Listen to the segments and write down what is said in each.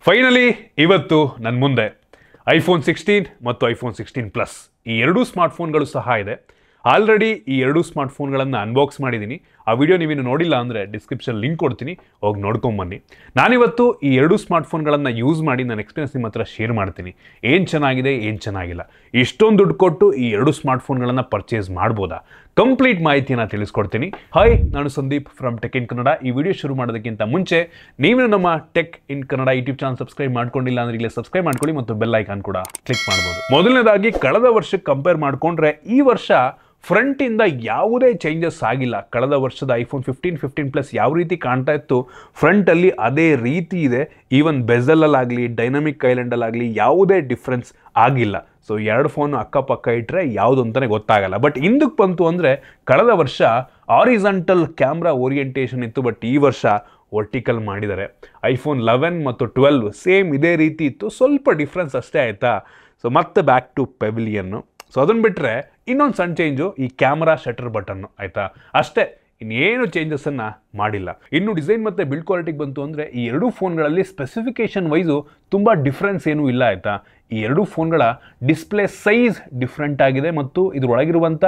Finally ಇವತ್ತು ನನ್ನ ಮುಂದೆ ಐಫೋನ್ 16 ಮತ್ತು ಐಫೋನ್ 16 ಪ್ಲಸ್ ಈ ಎರಡೂ ಸ್ಮಾರ್ಟ್ಫೋನ್ಗಳು ಸಹ ಇದೆ. ಆಲ್ರೆಡಿ ಈ ಎರಡೂ ಸ್ಮಾರ್ಟ್ಫೋನ್ಗಳನ್ನು ಅನ್ಬಾಕ್ಸ್ ಮಾಡಿದ್ದೀನಿ. ಆ ವಿಡಿಯೋ ನೀವೇನು ನೋಡಿಲ್ಲ ಅಂದರೆ ಡಿಸ್ಕ್ರಿಪ್ಷನ್ ಲಿಂಕ್ ಕೊಡ್ತೀನಿ, ಹೋಗಿ ನೋಡ್ಕೊಂಬನ್ನಿ. ನಾನಿವತ್ತು ಈ ಎರಡೂ ಸ್ಮಾರ್ಟ್ಫೋನ್ಗಳನ್ನು ಯೂಸ್ ಮಾಡಿ ನನ್ನ ಎಕ್ಸ್ಪೀರಿಯನ್ಸ್ ನಿಮ್ಮ ಹತ್ರ ಶೇರ್ ಮಾಡ್ತೀನಿ. ಏನು ಚೆನ್ನಾಗಿದೆ, ಏನು ಚೆನ್ನಾಗಿಲ್ಲ, ಇಷ್ಟೊಂದು ದುಡ್ಡು ಕೊಟ್ಟು ಈ ಎರಡು ಸ್ಮಾರ್ಟ್ಫೋನ್ಗಳನ್ನು ಪರ್ಚೇಸ್ ಮಾಡ್ಬೋದಾ, ಕಂಪ್ಲೀಟ್ ಮಾಹಿತಿಯನ್ನು ತಿಳಿಸ್ಕೊಡ್ತೀನಿ. ಹಾಯ್, ನಾನು Sandeep from tech in Kannada. ಈ ವಿಡಿಯೋ ಶುರು ಮಾಡೋದಕ್ಕಿಂತ ಮುಂಚೆ ನೀವು ನಮ್ಮ tech in Kannada YouTube channel subscribe ಮಾಡ್ಕೊಂಡಿಲ್ಲ ಅಂದರೆ ಈಗಲೇ ಸಬ್ಸ್ಕ್ರೈಬ್ ಮಾಡ್ಕೊಳ್ಳಿ ಮತ್ತು ಬೆಲ್ ಐಕಾನ್ ಕೂಡ ಕ್ಲಿಕ್ ಮಾಡ್ಬೋದು. ಮೊದಲನೇದಾಗಿ ಕಳೆದ ವರ್ಷಕ್ಕೆ ಕಂಪೇರ್ ಮಾಡಿಕೊಂಡ್ರೆ ಈ ವರ್ಷ ಫ್ರಂಟಿಂದ ಯಾವುದೇ ಚೇಂಜಸ್ ಆಗಿಲ್ಲ. ಕಳೆದ ವರ್ಷದ ಐಫೋನ್ 15 ಪ್ಲಸ್ ಯಾವ ರೀತಿ ಕಾಣ್ತಾ ಇತ್ತು ಫ್ರಂಟಲ್ಲಿ ಅದೇ ರೀತಿ ಇದೆ. ಈವನ್ ಬೆಝಲಲ್ಲಾಗಲಿ ಡೈನಮಿಕ್ ಐಲ್ಯಾಂಡಲ್ಲಾಗಲಿ ಯಾವುದೇ ಡಿಫ್ರೆನ್ಸ್ ಆಗಿಲ್ಲ. ಸೊ ಎರಡು ಫೋನ್ ಅಕ್ಕಪಕ್ಕ ಇಟ್ಟರೆ ಯಾವುದು ಅಂತಲೇ ಗೊತ್ತಾಗಲ್ಲ. ಬಟ್ ಹಿಂದಕ್ಕೆ ಬಂತು ಅಂದರೆ ಕಳೆದ ವರ್ಷ ಆರಿಜಾಂಟಲ್ ಕ್ಯಾಮ್ರಾ ಓರಿಯೆಂಟೇಷನ್ ಇತ್ತು, ಬಟ್ ಈ ವರ್ಷ ವರ್ಟಿಕಲ್ ಮಾಡಿದ್ದಾರೆ. ಐಫೋನ್ 11 ಮತ್ತು 12 ಸೇಮ್ ಇದೇ ರೀತಿ ಇತ್ತು, ಸ್ವಲ್ಪ ಡಿಫ್ರೆನ್ಸ್ ಅಷ್ಟೇ ಆಯಿತಾ. ಸೊ ಮತ್ತೆ ಬ್ಯಾಕ್ ಟು ಪೆವಿಲಿಯನ್ನು. ಸೊ ಅದನ್ನು ಬಿಟ್ಟರೆ ಇನ್ನೊಂದು ಸಣ್ಣ ಚೇಂಜು ಈ ಕ್ಯಾಮ್ರಾ ಶಟರ್ ಬಟನ್ನು, ಆಯಿತಾ, ಅಷ್ಟೇ, ಇನ್ನೇನು ಚೇಂಜಸನ್ನು ಮಾಡಿಲ್ಲ. ಇನ್ನು ಡಿಸೈನ್ ಮತ್ತು ಬಿಲ್ಡ್ ಕ್ವಾಲಿಟಿಗೆ ಬಂತು ಅಂದರೆ ಈ ಎರಡೂ ಫೋನ್ಗಳಲ್ಲಿ ಸ್ಪೆಸಿಫಿಕೇಷನ್ ವೈಸು ತುಂಬ ಡಿಫ್ರೆನ್ಸ್ ಏನೂ ಇಲ್ಲ, ಆಯಿತಾ. ಈ ಎರಡೂ ಫೋನ್ಗಳ ಡಿಸ್ಪ್ಲೇ ಸೈಜ್ ಡಿಫ್ರೆಂಟ್ ಆಗಿದೆ ಮತ್ತು ಇದರೊಳಗಿರುವಂಥ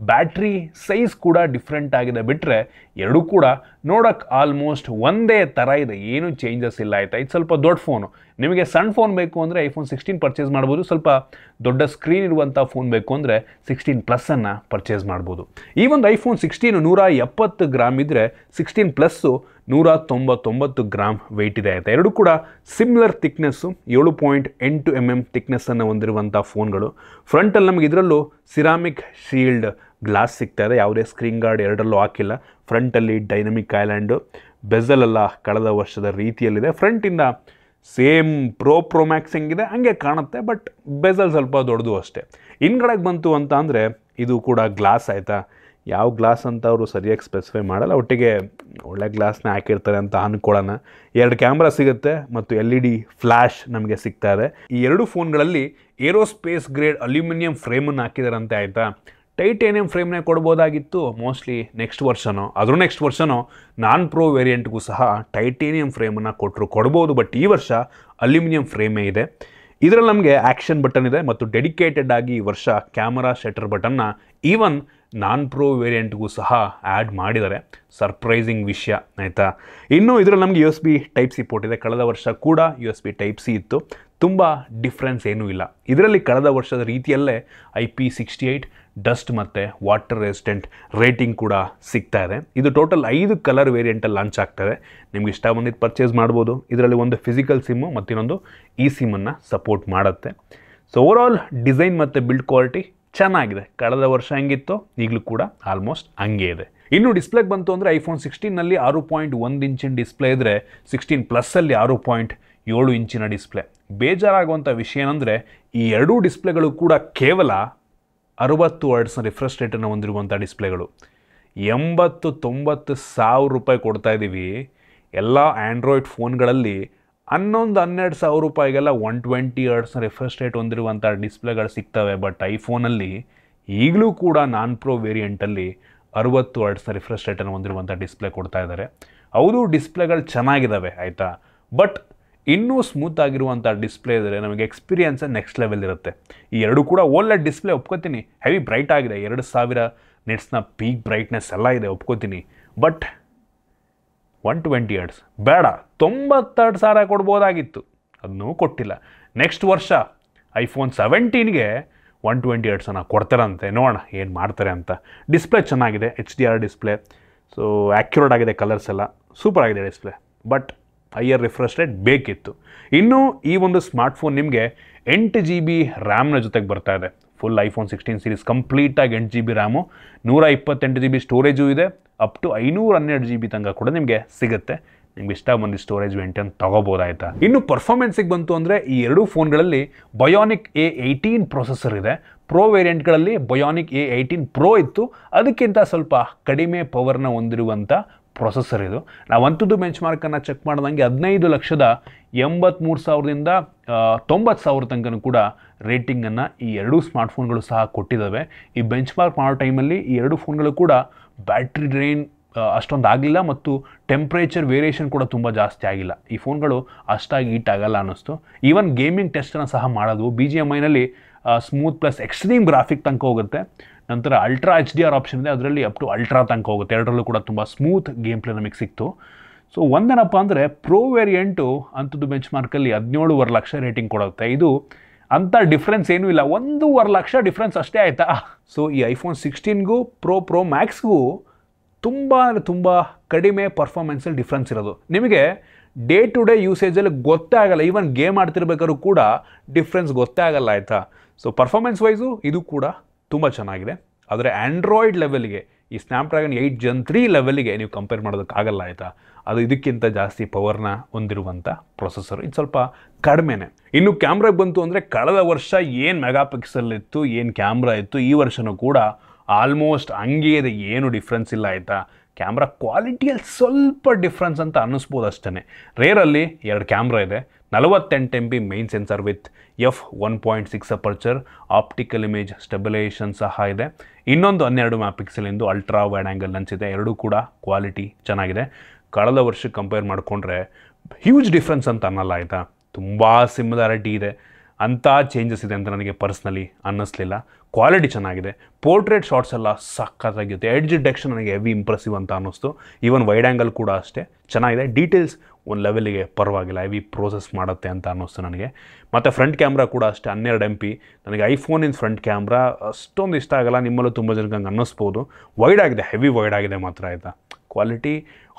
ಬ್ಯಾಟ್ರಿ ಸೈಜ್ ಕೂಡ ಡಿಫ್ರೆಂಟ್ ಆಗಿದೆ. ಬಿಟ್ಟರೆ ಎರಡೂ ಕೂಡ ನೋಡೋಕ್ಕೆ ಆಲ್ಮೋಸ್ಟ್ ಒಂದೇ ಥರ ಇದೆ, ಏನೂ ಚೇಂಜಸ್ ಇಲ್ಲ, ಆಯಿತಾ. ಇದು ಸ್ವಲ್ಪ ದೊಡ್ಡ ಫೋನು. ನಿಮಗೆ ಸಣ್ಣ ಫೋನ್ ಬೇಕು ಅಂದರೆ ಐಫೋನ್ 16 ಪರ್ಚೇಸ್ ಮಾಡ್ಬೋದು. ಸ್ವಲ್ಪ ದೊಡ್ಡ ಸ್ಕ್ರೀನ್ ಇರುವಂಥ ಫೋನ್ ಬೇಕು ಅಂದರೆ 16 ಪ್ಲಸ್ಸನ್ನು ಪರ್ಚೇಸ್ ಮಾಡ್ಬೋದು. ಈ ಒಂದು ಐಫೋನ್ 16 170 ಗ್ರಾಮ್ ಇದ್ದರೆ 16 ಪ್ಲಸ್ಸು 199 ಗ್ರಾಮ್ ವೆಯ್ಟ್ ಇದೆ, ಆಯಿತಾ. ಎರಡು ಕೂಡ ಸಿಮಿಲರ್ ಥಿಕ್ನೆಸ್ಸು 7.8 mm ಥಿಕ್ನೆಸ್ಸನ್ನು ಹೊಂದಿರುವಂಥ ಫೋನ್ಗಳು. ಫ್ರಂಟಲ್ಲಿ ನಮಗೆ ಇದರಲ್ಲೂ ಸಿರಾಮಿಕ್ ಶೀಲ್ಡ್ ಗ್ಲಾಸ್ ಸಿಗ್ತಾ ಇದೆ, ಯಾವುದೇ ಸ್ಕ್ರೀನ್ ಗಾರ್ಡ್ ಎರಡರಲ್ಲೂ ಹಾಕಿಲ್ಲ. ಫ್ರಂಟಲ್ಲಿ ಡೈನಮಿಕ್ ಐಲ್ಯಾಂಡು, ಬೆಝಲೆಲ್ಲ ಕಳೆದ ವರ್ಷದ ರೀತಿಯಲ್ಲಿದೆ. ಫ್ರಂಟಿಂದ ಸೇಮ್ ಪ್ರೋ ಮ್ಯಾಕ್ಸ್ ಹೆಂಗಿದೆ ಹಂಗೆ ಕಾಣುತ್ತೆ, ಬಟ್ ಬೆಝಲ್ ಸ್ವಲ್ಪ ದೊಡ್ಡದು ಅಷ್ಟೇ. ಹಿಂದ್ಗಡೆಗೆ ಬಂತು ಅಂತ ಅಂದರೆ ಇದು ಕೂಡ ಗ್ಲಾಸ್, ಆಯಿತಾ. ಯಾವ ಗ್ಲಾಸ್ ಅಂತ ಅವರು ಸರಿಯಾಗಿ ಸ್ಪೆಸಿಫೈ ಮಾಡಲ್ಲ, ಒಟ್ಟಿಗೆ ಒಳ್ಳೆ ಗ್ಲಾಸ್ನ ಹಾಕಿರ್ತಾರೆ ಅಂತ ಅಂದ್ಕೊಳ್ಳೋಣ. 2 ಕ್ಯಾಮ್ರಾ ಸಿಗುತ್ತೆ ಮತ್ತು LED ಫ್ಲ್ಯಾಶ್ ನಮಗೆ ಸಿಗ್ತಾ ಇದೆ. ಈ ಎರಡು ಫೋನ್ಗಳಲ್ಲಿ ಏರೋಸ್ಪೇಸ್ ಗ್ರೇಡ್ ಅಲ್ಯೂಮಿನಿಯಂ ಫ್ರೇಮನ್ನು ಹಾಕಿದಾರಂತೆ, ಆಯಿತಾ. ಟೈಟೇನಿಯಂ ಫ್ರೇಮ್ನೇ ಕೊಡ್ಬೋದಾಗಿತ್ತು ಮೋಸ್ಟ್ಲಿ ನೆಕ್ಸ್ಟ್ ವರ್ಷನೋ ನಾನ್ ಪ್ರೋ ವೇರಿಯಂಟ್ಗೂ ಸಹ ಟೈಟೇನಿಯಂ ಫ್ರೇಮನ್ನು ಕೊಡ್ಬೋದು. ಬಟ್ ಈ ವರ್ಷ ಅಲ್ಯೂಮಿನಿಯಂ ಫ್ರೇಮೇ ಇದೆ. ಇದರಲ್ಲಿ ನಮಗೆ ಆ್ಯಕ್ಷನ್ ಬಟನ್ ಇದೆ ಮತ್ತು ಡೆಡಿಕೇಟೆಡ್ ಆಗಿ ಈ ವರ್ಷ ಕ್ಯಾಮರಾ ಶಟರ್ ಬಟನ್ನ ಈವನ್ ನಾನ್ ಪ್ರೋ ವೇರಿಯಂಟ್ಗೂ ಸಹ ಆ್ಯಡ್ ಮಾಡಿದ್ದಾರೆ. ಸರ್ಪ್ರೈಸಿಂಗ್ ವಿಷಯ, ಆಯಿತಾ. ಇನ್ನು ಇದರಲ್ಲಿ ನಮಗೆ USB Type-C ಪೋರ್ಟ್ ಇದೆ. ಕಳೆದ ವರ್ಷ ಕೂಡ USB Type-C ಇತ್ತು, ತುಂಬ ಡಿಫ್ರೆನ್ಸ್ ಏನೂ ಇಲ್ಲ. ಇದರಲ್ಲಿ ಕಳೆದ ವರ್ಷದ ರೀತಿಯಲ್ಲೇ IP68 ಡಸ್ಟ್ ಮತ್ತು ವಾಟರ್ ರೆಸಿಸ್ಟೆಂಟ್ ರೇಟಿಂಗ್ ಕೂಡ ಸಿಗ್ತಾ ಇದೆ. ಇದು ಟೋಟಲ್ 5 ಕಲರ್ ವೇರಿಯಂಟಲ್ಲಿ ಲಾಂಚ್ ಆಗ್ತದೆ. ನಿಮ್ಗೆ ಇಷ್ಟ ಬಂದಿದ್ದು ಪರ್ಚೇಸ್ ಮಾಡ್ಬೋದು. ಇದರಲ್ಲಿ ಒಂದು ಫಿಸಿಕಲ್ ಸಿಮ್ಮು ಮತ್ತು ಇನ್ನೊಂದು ಸಿಮ್ಮನ್ನು ಸಪೋರ್ಟ್ ಮಾಡುತ್ತೆ. ಸೊ ಓವರಾಲ್ ಡಿಸೈನ್ ಮತ್ತು ಬಿಲ್ಡ್ ಕ್ವಾಲಿಟಿ ಚೆನ್ನಾಗಿದೆ. ಕಳೆದ ವರ್ಷ ಹೆಂಗಿತ್ತು ಈಗಲೂ ಕೂಡ ಆಲ್ಮೋಸ್ಟ್ ಹಂಗೆ ಇದೆ. ಇನ್ನು ಡಿಸ್ಪ್ಲೇಗೆ ಬಂತು ಅಂದರೆ ಐಫೋನ್ 16ನಲ್ಲಿ 6.1 ಇಂಚಿನ ಡಿಸ್ಪ್ಲೇ ಇದ್ದರೆ 16 ಪ್ಲಸ್ಸಲ್ಲಿ 6.7 ಇಂಚಿನ ಡಿಸ್ಪ್ಲೇ. ಬೇಜಾರಾಗುವಂಥ ವಿಷಯ ಏನಂದರೆ ಈ ಎರಡೂ ಡಿಸ್ಪ್ಲೇಗಳು ಕೂಡ ಕೇವಲ 60 Hz ರಿಫ್ರೆಶ್ ರೇಟನ್ನು ಹೊಂದಿರುವಂಥ ಡಿಸ್ಪ್ಲೇಗಳು. 80-90 ಸಾವಿರ ರೂಪಾಯಿ ಕೊಡ್ತಾ ಇದ್ದೀವಿ. ಎಲ್ಲ ಆ್ಯಂಡ್ರಾಯ್ಡ್ ಫೋನ್ಗಳಲ್ಲಿ 11-12 ಸಾವಿರ ರೂಪಾಯಿಗೆಲ್ಲ 120 Hz ರಿಫ್ರೆಶ್ ರೇಟ್ ಹೊಂದಿರುವಂಥ ಡಿಸ್ಪ್ಲೇಗಳು ಸಿಗ್ತವೆ. ಬಟ್ ಐಫೋನಲ್ಲಿ ಈಗಲೂ ಕೂಡ ನಾನ್ ಪ್ರೋ ವೇರಿಯಂಟಲ್ಲಿ 60 Hz ರಿಫ್ರೆಶ್ ರೇಟನ್ನು ಹೊಂದಿರುವಂಥ ಡಿಸ್ಪ್ಲೇ ಕೊಡ್ತಾ ಇದ್ದಾರೆ. ಹೌದು, ಡಿಸ್ಪ್ಲೇಗಳು ಚೆನ್ನಾಗಿದ್ದಾವೆ, ಆಯಿತಾ. ಬಟ್ ಇನ್ನೂ ಸ್ಮೂತ್ ಆಗಿರುವಂಥ ಡಿಸ್ಪ್ಲೇ ಇದ್ದರೆ ನಮಗೆ ಎಕ್ಸ್ಪೀರಿಯನ್ಸೇ ನೆಕ್ಸ್ಟ್ ಲೆವೆಲ್ ಇರುತ್ತೆ. ಈ ಎರಡು ಕೂಡ OLED ಡಿಸ್ಪ್ಲೇ ಒಪ್ಕೋತೀನಿ, ಹೆವಿ ಬ್ರೈಟ್ ಆಗಿದೆ, 2000 ನಿಟ್ಸ್ನ ಪೀಕ್ ಬ್ರೈಟ್ನೆಸ್ ಎಲ್ಲ ಇದೆ, ಒಪ್ಕೋತೀನಿ. ಬಟ್ 120 Hz ಬೇಡ, 92 ಸಾವಿರ ಕೊಡ್ಬೋದಾಗಿತ್ತು, ಅದನ್ನೂ ಕೊಟ್ಟಿಲ್ಲ. ನೆಕ್ಸ್ಟ್ ವರ್ಷ ಐಫೋನ್ 17ಗೆ 120 Hz ಕೊಡ್ತಾರಂತೆ, ನೋಡೋಣ ಏನು ಮಾಡ್ತಾರೆ ಅಂತ. ಡಿಸ್ಪ್ಲೇ ಚೆನ್ನಾಗಿದೆ, HDR ಡಿಸ್ಪ್ಲೇ, ಸೊ ಆ್ಯಕ್ಯುರೇಟ್ ಆಗಿದೆ, ಕಲರ್ಸ್ ಎಲ್ಲ ಸೂಪರ್ ಆಗಿದೆ display. But higher refresh rate ಬೇಕಿತ್ತು. ಇನ್ನು ಈ ಒಂದು ಸ್ಮಾರ್ಟ್ಫೋನ್ ನಿಮಗೆ 8 GB ರ್ಯಾಮ್ನ ಜೊತೆಗೆ ಬರ್ತಾ ಇದೆ. ಫುಲ್ ಐಫೋನ್ 16 ಸೀರೀಸ್ ಕಂಪ್ಲೀಟಾಗಿ 8 GB ರ್ಯಾಮು, 128 GB ಸ್ಟೋರೇಜು ಇದೆ, ಅಪ್ ಟು 512 GB ತನಕ ಕೂಡ ನಿಮಗೆ ಸಿಗುತ್ತೆ. ನಿಮ್ಗೆ ಇಷ್ಟ ಬಂದು ಸ್ಟೋರೇಜ್ ವೆಂಟನ್ನು ತೊಗೋಬೋದಾಯ್ತಾ. ಇನ್ನು ಪರ್ಫಾರ್ಮೆನ್ಸಿಗೆ ಬಂತು ಅಂದರೆ ಈ ಎರಡೂ ಫೋನ್ಗಳಲ್ಲಿ ಬಯೋನಿಕ್ A18 ಪ್ರೊಸೆಸರ್ ಇದೆ. ಪ್ರೋ ವೇರಿಯಂಟ್ಗಳಲ್ಲಿ ಬಯೋನಿಕ್ A18 Pro ಇತ್ತು, ಅದಕ್ಕಿಂತ ಸ್ವಲ್ಪ ಕಡಿಮೆ ಪವರ್ನ ಹೊಂದಿರುವಂಥ ಪ್ರೊಸೆಸರ್ ಇದು. ನಾವು ಅಂಥದ್ದು ಬೆಂಚ್ ಮಾರ್ಕನ್ನು ಚೆಕ್ ಮಾಡಿದಂಗೆ 15,83,000ದಿಂದ 90,000 ತನಕ ಕೂಡ ರೇಟಿಂಗನ್ನು ಈ ಎರಡೂ ಸ್ಮಾರ್ಟ್ಫೋನ್ಗಳು ಸಹ ಕೊಟ್ಟಿದ್ದಾವೆ. ಈ ಬೆಂಚ್ ಮಾರ್ಕ್ ಮಾಡೋ ಟೈಮಲ್ಲಿ ಈ ಎರಡು ಫೋನ್ಗಳು ಕೂಡ ಬ್ಯಾಟ್ರಿ ಡ್ರೈನ್ ಅಷ್ಟೊಂದು ಆಗಲಿಲ್ಲ ಮತ್ತು ಟೆಂಪ್ರೇಚರ್ ವೇರಿಯೇಷನ್ ಕೂಡ ತುಂಬ ಜಾಸ್ತಿ ಆಗಿಲ್ಲ. ಈ ಫೋನ್ಗಳು ಅಷ್ಟಾಗಿ ಹೀಟ್ ಆಗಲ್ಲ ಅನ್ನಿಸ್ತು. ಈವನ್ ಗೇಮಿಂಗ್ ಟೆಸ್ಟನ್ನು ಸಹ ಮಾಡೋದು BGMIನಲ್ಲಿ ಸ್ಮೂತ್ ಪ್ಲಸ್ ಎಕ್ಸ್ಟ್ರೀಮ್ ಗ್ರಾಫಿಕ್ ತನಕ ಹೋಗುತ್ತೆ. ನಂತರ ಅಲ್ಟ್ರಾ HDR ಆಪ್ಷನ್ ಇದೆ, ಅದರಲ್ಲಿ ಅಪ್ ಟು ಅಲ್ಟ್ರಾ ತನಕ ಹೋಗುತ್ತೆ. ಎರಡರಲ್ಲೂ ಕೂಡ ತುಂಬ ಸ್ಮೂತ್ ಗೇಮ್ ಪ್ಲೇ ನಮಗೆ ಸಿಕ್ತು. ಸೊ ಒಂದೇನಪ್ಪ ಅಂದರೆ ಪ್ರೋ ವೇರಿಯಂಟು ಅಂಥದ್ದು ಬೆಂಚ್ ಮಾರ್ಕಲ್ಲಿ 17.5 ಲಕ್ಷ ರೇಟಿಂಗ್ ಕೊಡುತ್ತೆ. ಇದು ಅಂಥ ಡಿಫ್ರೆನ್ಸ್ ಏನೂ ಇಲ್ಲ, 1.5 ಲಕ್ಷ ಡಿಫ್ರೆನ್ಸ್ ಅಷ್ಟೇ ಆಯಿತಾ. ಸೊ ಈ iPhone 16ಗೂ ಪ್ರೋ ಮ್ಯಾಕ್ಸ್ಗೂ ತುಂಬ ಕಡಿಮೆ ಪರ್ಫಾರ್ಮೆನ್ಸಲ್ಲಿ ಡಿಫ್ರೆನ್ಸ್ ಇರೋದು. ನಿಮಗೆ ಡೇ ಟು ಡೇ ಯೂಸೇಜಲ್ಲಿ ಗೊತ್ತೇ ಆಗಲ್ಲ, ಈವನ್ ಗೇಮ್ ಆಡ್ತಿರ್ಬೇಕಾದ್ರೂ ಕೂಡ ಡಿಫ್ರೆನ್ಸ್ ಗೊತ್ತೇ ಆಗಲ್ಲ ಆಯಿತಾ. ಸೊ ಪರ್ಫಾರ್ಮೆನ್ಸ್ ವೈಸು ಇದು ಕೂಡ ತುಂಬ ಚೆನ್ನಾಗಿದೆ. ಆದರೆ ಆ್ಯಂಡ್ರಾಯ್ಡ್ ಲೆವೆಲ್ಗೆ ಈ ಸ್ನ್ಯಾಪ್ಡ್ರ್ಯಾಗನ್ 8 Gen 3 ಲೆವೆಲ್ಗೆ ನೀವು ಕಂಪೇರ್ ಮಾಡೋದಕ್ಕಾಗಲ್ಲ ಆಯಿತಾ. ಅದು ಇದಕ್ಕಿಂತ ಜಾಸ್ತಿ ಪವರ್ನ ಹೊಂದಿರುವಂಥ ಪ್ರೊಸೆಸರು, ಇದು ಸ್ವಲ್ಪ ಕಡಿಮೆನೇ. ಇನ್ನು ಕ್ಯಾಮ್ರಾಗೆ ಬಂತು ಅಂದರೆ ಕಳೆದ ವರ್ಷ ಏನು ಮೆಗಾಪಿಕ್ಸೆಲ್ ಇತ್ತು, ಏನು ಕ್ಯಾಮ್ರಾ ಇತ್ತು, ಈ ವರ್ಷವೂ ಕೂಡ ಆಲ್ಮೋಸ್ಟ್ ಹಂಗೆ ಇದೆ, ಏನು ಡಿಫ್ರೆನ್ಸ್ ಇಲ್ಲ ಆಯಿತಾ. ಕ್ಯಾಮ್ರಾ ಕ್ವಾಲಿಟಿಯಲ್ಲಿ ಸ್ವಲ್ಪ ಡಿಫ್ರೆನ್ಸ್ ಅಂತ ಅನ್ನಿಸ್ಬೋದು ಅಷ್ಟೇ. ರೇರಲ್ಲಿ 2 ಕ್ಯಾಮ್ರಾ ಇದೆ, 48 MP main sensor with f1.6 aperture, optical image stabilisation ಸಹ ಇದೆ. ಇನ್ನೊಂದು 12 ಮೆಗಾಪಿಕ್ಸೆಲಿಂದು ಅಲ್ಟ್ರಾ ವೈಡ್ ಆ್ಯಂಗಲ್ ಲೆನ್ಸ್ ಇದೆ. ಎರಡೂ ಕೂಡ ಕ್ವಾಲಿಟಿ ಚೆನ್ನಾಗಿದೆ. ಕಳೆದ ವರ್ಷಕ್ಕೆ ಕಂಪೇರ್ ಮಾಡಿಕೊಂಡ್ರೆ ಹ್ಯೂಜ್ ಡಿಫ್ರೆನ್ಸ್ ಅಂತ ಅನ್ನಲ್ಲ ಆಯಿತಾ. ತುಂಬ ಸಿಮಿಲಾರಿಟಿ ಇದೆ, ಅಂಥ ಚೇಂಜಸ್ ಇದೆ ಅಂತ ನನಗೆ ಪರ್ಸ್ನಲಿ ಅನ್ನಿಸ್ಲಿಲ್ಲ. ಕ್ವಾಲಿಟಿ ಚೆನ್ನಾಗಿದೆ, ಪೋರ್ಟ್ರೇಟ್ ಶಾರ್ಟ್ಸ್ ಎಲ್ಲ ಸಖತ್ತಾಗಿರುತ್ತೆ. ಎಡ್ಜ್ ಡಿಟೆಕ್ಷನ್ ನನಗೆ ಹೆವಿ ಇಂಪ್ರೆಸಿವ್ ಅಂತ ಅನ್ನಿಸ್ತು. ಈವನ್ ವೈಡ್ ಆ್ಯಂಗಲ್ ಕೂಡ ಅಷ್ಟೇ ಚೆನ್ನಾಗಿದೆ. ಡೀಟೇಲ್ಸ್ ಒಂದು ಲೆವೆಲಿಗೆ ಪರವಾಗಿಲ್ಲ, ಹೆವಿ ಪ್ರೋಸೆಸ್ ಮಾಡುತ್ತೆ ಅಂತ ಅನ್ನಿಸ್ತು ನನಗೆ. ಮತ್ತು ಫ್ರಂಟ್ ಕ್ಯಾಮ್ರಾ ಕೂಡ ಅಷ್ಟೇ 12 MP. ನನಗೆ ಐಫೋನಿನ ಫ್ರಂಟ್ ಕ್ಯಾಮ್ರಾ ಅಷ್ಟೊಂದು ಇಷ್ಟ ಆಗಲ್ಲ, ನಿಮ್ಮಲ್ಲೂ ತುಂಬ ಜನಕ್ಕೆ ಹಂಗೆ ಅನ್ನಿಸ್ಬೋದು. ವೈಡ್ ಆಗಿದೆ, ಹೆವಿ ವೈಡ್ ಆಗಿದೆ ಮಾತ್ರ ಆಯಿತಾ. ಕ್ವಾಲಿಟಿ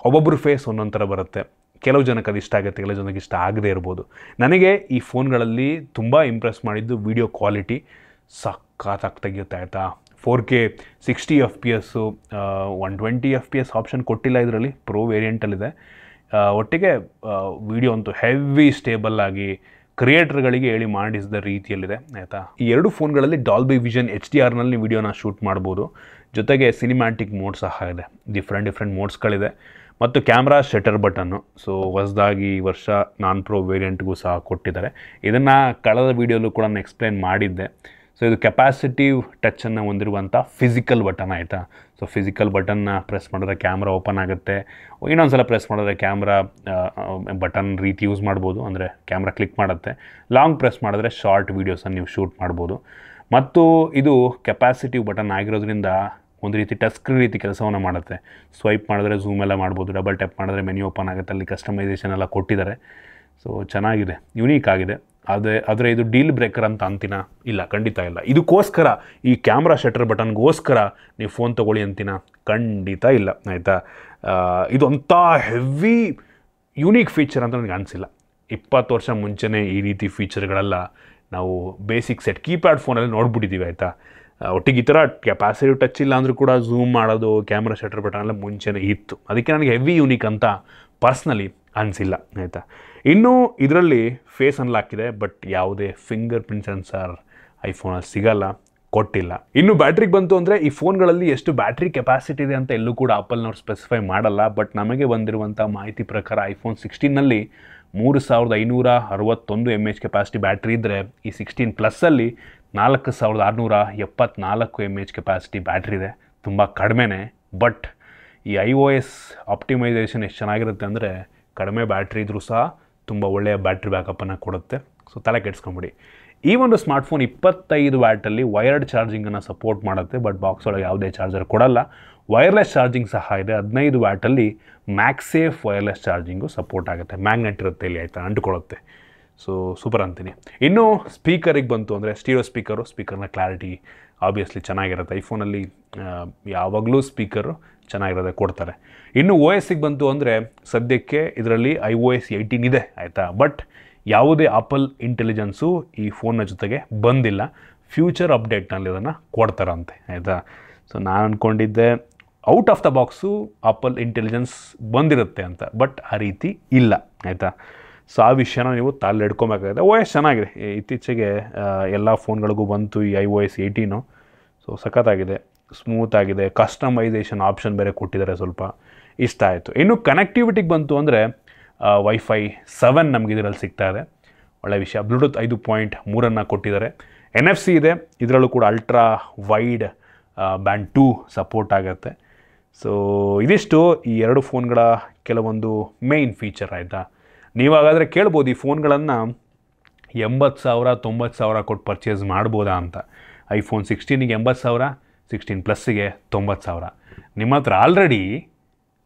ಒಬ್ಬೊಬ್ಬರು ಫೇಸ್ ಒಂದೊಂದು ಥರ ಬರುತ್ತೆ, ಕೆಲವು ಜನಕ್ಕೆ ಅದು ಇಷ್ಟ ಆಗುತ್ತೆ, ಕೆಲವು ಜನಕ್ಕೆ ಇಷ್ಟ ಆಗದೇ ಇರ್ಬೋದು. ನನಗೆ ಈ ಫೋನ್ಗಳಲ್ಲಿ ತುಂಬ ಇಂಪ್ರೆಸ್ ಮಾಡಿದ್ದು ವಿಡಿಯೋ ಕ್ವಾಲಿಟಿ ಸಖತ್ತಾಗಿ ತೆಗೆಯುತ್ತೆ ಆಯಿತಾ. 4K 60 FPS 120 FPS ಆಪ್ಷನ್ ಕೊಟ್ಟಿಲ್ಲ ಇದರಲ್ಲಿ, ಪ್ರೋ ವೇರಿಯಂಟಲ್ಲಿದೆ. ಒಟ್ಟಿಗೆ ವಿಡಿಯೋ ಅಂತೂ ಹೆವಿ ಸ್ಟೇಬಲ್ ಆಗಿ ಕ್ರಿಯೇಟರ್ಗಳಿಗೆ ಹೇಳಿ ಮಾಡಿಸಿದ ರೀತಿಯಲ್ಲಿದೆ ಆಯಿತಾ. ಈ 2 ಫೋನ್ಗಳಲ್ಲಿ ಡಾಲ್ಬಿ ವಿಷನ್ HDRನಲ್ಲಿ ವಿಡಿಯೋನ ಶೂಟ್ ಮಾಡ್ಬೋದು. ಜೊತೆಗೆ ಸಿನಿಮ್ಯಾಟಿಕ್ ಮೋಡ್ ಸಹ ಇದೆ, ಡಿಫ್ರೆಂಟ್ ಮೋಡ್ಸ್ಗಳಿದೆ. ಮತ್ತು ಕ್ಯಾಮ್ರಾ ಶಟರ್ ಬಟನ್ನು ಸೊ ಹೊಸದಾಗಿ ಈ ವರ್ಷ ನಾನ್ ಪ್ರೋ ವೇರಿಯಂಟ್ಗೂ ಸಹ ಕೊಟ್ಟಿದ್ದಾರೆ. ಇದನ್ನು ಕಳೆದ ವೀಡಿಯೋಲ್ಲೂ ಕೂಡ ನಾನು ಎಕ್ಸ್ಪ್ಲೇನ್ ಮಾಡಿದ್ದೆ. ಸೊ ಇದು ಕೆಪಾಸಿಟಿವ್ ಟಚ್ಚನ್ನು ಹೊಂದಿರುವಂಥ ಫಿಸಿಕಲ್ ಬಟನ್ ಆಯಿತಾ. ಸೊ ಫಿಸಿಕಲ್ ಬಟನ್ನ ಪ್ರೆಸ್ ಮಾಡಿದ್ರೆ ಕ್ಯಾಮ್ರಾ ಓಪನ್ ಆಗುತ್ತೆ, ಇನ್ನೊಂದು ಸಲ ಪ್ರೆಸ್ ಮಾಡಿದ್ರೆ ಕ್ಯಾಮ್ರಾ ಬಟನ್ ರೀತಿ ಯೂಸ್ ಮಾಡ್ಬೋದು, ಅಂದರೆ ಕ್ಯಾಮ್ರಾ ಕ್ಲಿಕ್ ಮಾಡುತ್ತೆ. ಲಾಂಗ್ ಪ್ರೆಸ್ ಮಾಡಿದ್ರೆ ಶಾರ್ಟ್ ವೀಡಿಯೋಸನ್ನು ನೀವು ಶೂಟ್ ಮಾಡ್ಬೋದು. ಮತ್ತು ಇದು ಕೆಪಾಸಿಟಿವ್ ಬಟನ್ ಆಗಿರೋದ್ರಿಂದ ಒಂದು ರೀತಿ ಟಚ್ ಸ್ಕ್ರೀನ್ ರೀತಿ ಕೆಲಸವನ್ನು ಮಾಡುತ್ತೆ. ಸ್ವೈಪ್ ಮಾಡಿದ್ರೆ ಝೂಮ್ ಎಲ್ಲ ಮಾಡ್ಬೋದು, ಡಬಲ್ ಟ್ಯಾಪ್ ಮಾಡಿದ್ರೆ ಮೆನ್ಯೂ ಓಪನ್ ಆಗುತ್ತೆ, ಅಲ್ಲಿ ಕಸ್ಟಮೈಸೇಷನ್ ಎಲ್ಲ ಕೊಟ್ಟಿದ್ದಾರೆ. ಸೊ ಚೆನ್ನಾಗಿದೆ, ಯುನೀಕ್ ಆಗಿದೆ. ಆದರೆ ಇದು ಡೀಲ್ ಬ್ರೇಕರ್ ಅಂತ ಅಂತಿನ ಇಲ್ಲ, ಖಂಡಿತ ಇಲ್ಲ. ಇದಕ್ಕೋಸ್ಕರ ಈ ಕ್ಯಾಮ್ರಾ ಶಟರ್ ಬಟನ್ಗೋಸ್ಕರ ನೀವು ಫೋನ್ ತೊಗೊಳ್ಳಿ ಅಂತಿನ ಖಂಡಿತ ಇಲ್ಲ ಆಯಿತಾ. ಇದು ಅಂಥ ಹೆವಿ ಯುನೀಕ್ ಫೀಚರ್ ಅಂತ ನನಗೆ ಅನಿಸಿಲ್ಲ. 20 ವರ್ಷ ಮುಂಚೆನೇ ಈ ರೀತಿ ಫೀಚರ್ಗಳೆಲ್ಲ ನಾವು ಬೇಸಿಕ್ ಸೆಟ್ ಕೀಪ್ಯಾಡ್ ಫೋನಲ್ಲಿ ನೋಡ್ಬಿಟ್ಟಿದ್ದೀವಿ ಆಯಿತಾ. ಒಟ್ಟಿಗೆ ಈ ಥರ ಕೆಪಾಸಿಟಿವ್ ಟಚ್ ಇಲ್ಲ ಅಂದರೂ ಕೂಡ ಝೂಮ್ ಮಾಡೋದು, ಕ್ಯಾಮ್ರಾ ಶಟರ್ ಬಟನ್ ಎಲ್ಲ ಮುಂಚೆನೇ ಇತ್ತು. ಅದಕ್ಕೆ ನನಗೆ ಹೆವಿ ಯೂನಿಕ್ ಅಂತ ಪರ್ಸ್ನಲಿ ಅನಿಸಿಲ್ಲ ಆಯಿತಾ. ಇನ್ನೂ ಇದರಲ್ಲಿ ಫೇಸ್ ಅನ್ಲಾಕ್ ಇದೆ, ಬಟ್ ಯಾವುದೇ ಫಿಂಗರ್ ಪ್ರಿಂಟ್ ಸೆನ್ಸರ್ ಐಫೋನಲ್ಲಿ ಸಿಗಲ್ಲ, ಕೊಟ್ಟಿಲ್ಲ. ಇನ್ನು ಬ್ಯಾಟ್ರಿಗೆ ಬಂತು ಅಂದರೆ ಈ ಫೋನ್ಗಳಲ್ಲಿ ಎಷ್ಟು ಬ್ಯಾಟ್ರಿ ಕೆಪಾಸಿಟಿ ಇದೆ ಅಂತ ಎಲ್ಲೂ ಕೂಡ ಆಪಲ್ನವ್ರು ಸ್ಪೆಸಿಫೈ ಮಾಡಲ್ಲ. ಬಟ್ ನಮಗೆ ಬಂದಿರುವಂಥ ಮಾಹಿತಿ ಪ್ರಕಾರ iPhone 16ನಲ್ಲಿ 3561 mAh ಕೆಪಾಸಿಟಿ ಬ್ಯಾಟ್ರಿ ಇದ್ದರೆ, ಈ 16 ಪ್ಲಸ್ಸಲ್ಲಿ 4674 mAh ಕೆಪಾಸಿಟಿ ಬ್ಯಾಟ್ರಿ ಇದೆ. ತುಂಬ ಕಡಿಮೆನೇ. ಬಟ್ ಈ iOS ಆಪ್ಟಿಮೈಸೇಷನ್ ಎಷ್ಟು ಚೆನ್ನಾಗಿರುತ್ತೆ ಅಂದರೆ ಕಡಿಮೆ ಬ್ಯಾಟ್ರಿ ಇದ್ರೂ ಸಹ ತುಂಬ ಒಳ್ಳೆಯ ಬ್ಯಾಟ್ರಿ ಬ್ಯಾಕಪ್ಪನ್ನು ಕೊಡುತ್ತೆ. ಸೊ ತಲೆ ಕೆಡಿಸ್ಕೊಂಬಿಡಿ. ಈ ಒಂದು ಸ್ಮಾರ್ಟ್ಫೋನ್ 25 ವ್ಯಾಟಲ್ಲಿ ವೈರ್ಡ್ ಚಾರ್ಜಿಂಗನ್ನು ಸಪೋರ್ಟ್ ಮಾಡುತ್ತೆ. ಬಟ್ ಬಾಕ್ಸ್ ಒಳಗೆ ಯಾವುದೇ ಚಾರ್ಜರ್ ಕೊಡಲ್ಲ. ವೈರ್ಲೆಸ್ ಚಾರ್ಜಿಂಗ್ ಸಹ ಇದೆ. 15 ವ್ಯಾಟಲ್ಲಿ ಮ್ಯಾಕ್ಸೇಫ್ ವೈರ್ಲೆಸ್ ಚಾರ್ಜಿಂಗು ಸಪೋರ್ಟ್ ಆಗುತ್ತೆ. ಮ್ಯಾಗ್ನೆಟ್ ಇರುತ್ತೆ ಇಲ್ಲಿ ಆಯಿತಾ, ಅಂಟುಕೊಳ್ಳುತ್ತೆ. ಸೊ ಸೂಪರ್ ಅಂತೀನಿ. ಇನ್ನು ಸ್ಪೀಕರಿಗೆ ಬಂತು ಅಂದರೆ ಸ್ಪೀಕರ್ನ ಕ್ಲಾರಿಟಿ ಆಬ್ವಿಯಸ್ಲಿ ಚೆನ್ನಾಗಿರುತ್ತೆ. ಐಫೋನಲ್ಲಿ ಯಾವಾಗಲೂ ಸ್ಪೀಕರು ಚೆನ್ನಾಗಿರೋದೆ ಕೊಡ್ತಾರೆ. ಇನ್ನು OSಗೆ ಬಂತು ಅಂದರೆ ಸದ್ಯಕ್ಕೆ ಇದರಲ್ಲಿ iOS 18 ಇದೆ ಆಯಿತಾ. ಬಟ್ ಯಾವುದೇ ಆಪಲ್ ಇಂಟೆಲಿಜೆನ್ಸು ಈ ಫೋನ್ನ ಜೊತೆಗೆ ಬಂದಿಲ್ಲ. ಫ್ಯೂಚರ್ ಅಪ್ಡೇಟ್ನಲ್ಲಿ ಅದನ್ನು ಕೊಡ್ತಾರಂತೆ ಆಯಿತಾ. ಸೊ ನಾನು ಅಂದ್ಕೊಂಡಿದ್ದೆ out of the box apple intelligence ಬಂದಿರುತ್ತೆ ಅಂತ, ಬಟ್ ಆ ರೀತಿ ಇಲ್ಲ ಆಯಿತಾ. ಸೊ ಆ ವಿಷಯನ ನೀವು ತಲೆ ಹಿಡ್ಕೊಬೇಕಾಗಿದೆ. OS ಚೆನ್ನಾಗಿದೆ, ಇತ್ತೀಚೆಗೆ ಎಲ್ಲ ಫೋನ್ಗಳಿಗೂ ಬಂತು ಈ iOS 18. ಸೊ ಸಖತ್ತಾಗಿದೆ, ಸ್ಮೂತ್ ಆಗಿದೆ. ಕಸ್ಟಮೈಸೇಷನ್ ಆಪ್ಷನ್ ಬೇರೆ ಕೊಟ್ಟಿದ್ದಾರೆ, ಸ್ವಲ್ಪ ಇಷ್ಟ ಆಯಿತು. ಇನ್ನು ಕನೆಕ್ಟಿವಿಟಿಗೆ ಬಂತು ಅಂದರೆ Wi-Fi 7 ನಮಗೆ ಇದರಲ್ಲಿ ಸಿಗ್ತಾ ಇದೆ, ಒಳ್ಳೆ ವಿಷಯ. ಬ್ಲೂಟೂತ್ 5.3 ಕೊಟ್ಟಿದ್ದಾರೆ. NFC ಇದೆ, ಇದರಲ್ಲೂ ಕೂಡ ಅಲ್ಟ್ರಾ ವೈಡ್ ಬ್ಯಾಂಡ್ 2 ಸಪೋರ್ಟ್ ಆಗುತ್ತೆ. ಸೊ ಇದಿಷ್ಟು ಈ ಎರಡು ಫೋನ್ಗಳ ಕೆಲವೊಂದು ಮೇಯ್ನ್ ಫೀಚರ್ ಆಯಿತಾ. ನೀವಾಗಾದರೆ ಕೇಳ್ಬೋದು ಈ ಫೋನ್ಗಳನ್ನು 80,000 90,000 ಕೊಟ್ಟು ಪರ್ಚೇಸ್ ಮಾಡ್ಬೋದಾ ಅಂತ. ಐಫೋನ್ 16ಗೆ 80,000, 16 ಪ್ಲಸ್ಸಿಗೆ 90,000. ನಿಮ್ಮ ಹತ್ರ ಆಲ್ರೆಡಿ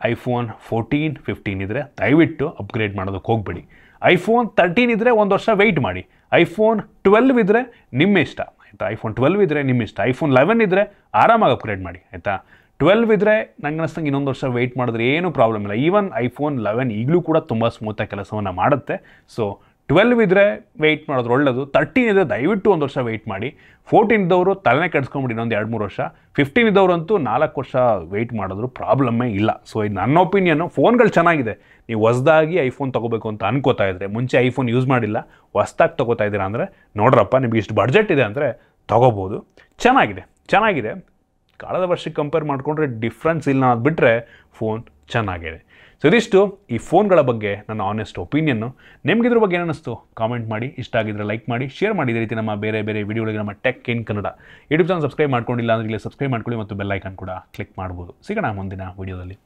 ಐಫೋನ್ 14 15 ಇದ್ದರೆ ದಯವಿಟ್ಟು ಅಪ್ಗ್ರೇಡ್ ಮಾಡೋದಕ್ಕೆ ಹೋಗಬೇಡಿ. ಐಫೋನ್ 13 ಇದ್ದರೆ ಒಂದು ವರ್ಷ ವೆಯ್ಟ್ ಮಾಡಿ. ಐಫೋನ್ 12 ಇದ್ದರೆ ನಿಮ್ಮ ಇಷ್ಟ ಆಯಿತಾ. ಐಫೋನ್ 12 ಇದ್ದರೆ ನಿಮ್ಮ ಇಷ್ಟ. ಐಫೋನ್ 11 ಇದ್ದರೆ ಆರಾಮಾಗಿ ಅಪ್ಗ್ರೇಡ್ ಮಾಡಿ ಆಯಿತಾ. 12 ಇದ್ದರೆ ನಂಗೆ ಅನ್ನಿಸ್ತಂಗೆ ಇನ್ನೊಂದು ವರ್ಷ ವೆಯ್ಟ್ ಮಾಡಿದ್ರೆ ಏನೂ ಪ್ರಾಬ್ಲಮ್ ಇಲ್ಲ. ಈವನ್ ಐಫೋನ್ 11 ಈಗಲೂ ಕೂಡ ತುಂಬ ಸ್ಮೂತಾಗಿ ಕೆಲಸವನ್ನು ಮಾಡುತ್ತೆ. ಸೊ 12 ಇದ್ದರೆ ವೆಯ್ಟ್ ಮಾಡೋದು ಒಳ್ಳೆಯದು. 13 ಇದ್ದರೆ ದಯವಿಟ್ಟು ಒಂದು ವರ್ಷ ವೆಯ್ಟ್ ಮಾಡಿ. 14 ಇದ್ದವರು ತಲೆನೇ ಕೆಡಿಸ್ಕೊಂಬಿಡಿ ಇನ್ನೊಂದು 2-3 ವರ್ಷ. 15 ಇದ್ದವರಂತೂ 4 ವರ್ಷ ವೆಯ್ಟ್ ಮಾಡಿದ್ರು ಪ್ರಾಬ್ಲಮ್ಮೇ ಇಲ್ಲ. ಸೊ ಇದು ನನ್ನ ಒಪಿನಿಯನ್ನು. ಫೋನ್ಗಳು ಚೆನ್ನಾಗಿದೆ. ನೀವು ಹೊಸ್ದಾಗಿ ಐಫೋನ್ ತೊಗೋಬೇಕು ಅಂತ ಅನ್ಕೋತಾ ಇದ್ದರೆ, ಮುಂಚೆ ಐಫೋನ್ ಯೂಸ್ ಮಾಡಿಲ್ಲ ಹೊಸ್ದಾಗಿ ತೊಗೋತಾ ಇದ್ದೀರಾ ಅಂದರೆ ನೋಡ್ರಪ್ಪ, ನಿಮಗೆ ಇಷ್ಟು ಬಡ್ಜೆಟ್ ಇದೆ ಅಂದರೆ ತೊಗೋಬೋದು. ಚೆನ್ನಾಗಿದೆ. ಕಳೆದ ವರ್ಷಕ್ಕೆ ಕಂಪೇರ್ ಮಾಡಿಕೊಂಡ್ರೆ ಡಿಫ್ರೆನ್ಸ್ ಇಲ್ಲ ಅನ್ನೋದು ಬಿಟ್ಟರೆ ಫೋನ್ ಚೆನ್ನಾಗಿದೆ. ಸೊ ಇದಿಷ್ಟು ಈ ಫೋನ್ಗಳ ಬಗ್ಗೆ ನನ್ನ ಆನೆಸ್ಟ್ ಒಪಿನಿಯನ್ನು. ನಿಮಗಿದ್ರ ಬಗ್ಗೆ ಏನಿಸ್ತು ಕಾಮೆಂಟ್ ಮಾಡಿ. ಇಷ್ಟ ಆಗಿದ್ರೆ ಲೈಕ್ ಮಾಡಿ, ಶೇರ್ ಮಾಡಿ. ಇದೇ ರೀತಿ ನಮ್ಮ ಬೇರೆ ವಿಡಿಯೋಗಳಿಗೆ ನಮ್ಮ tech in Kannada YouTube channel subscribe ಮಾಡ್ಕೊಂಡಿಲ್ಲ ಅಂದರೆ ಸಬ್ಸ್ಕ್ರೈಬ್ ಮಾಡ್ಕೊಳ್ಳಿ ಮತ್ತು ಬೆಲ್ ಐಕಾನ್ ಕೂಡ ಕ್ಲಿಕ್ ಮಾಡ್ಬೋದು. ಸಿಗೋಣ ಮುಂದಿನ ವಿಡಿಯೋದಲ್ಲಿ.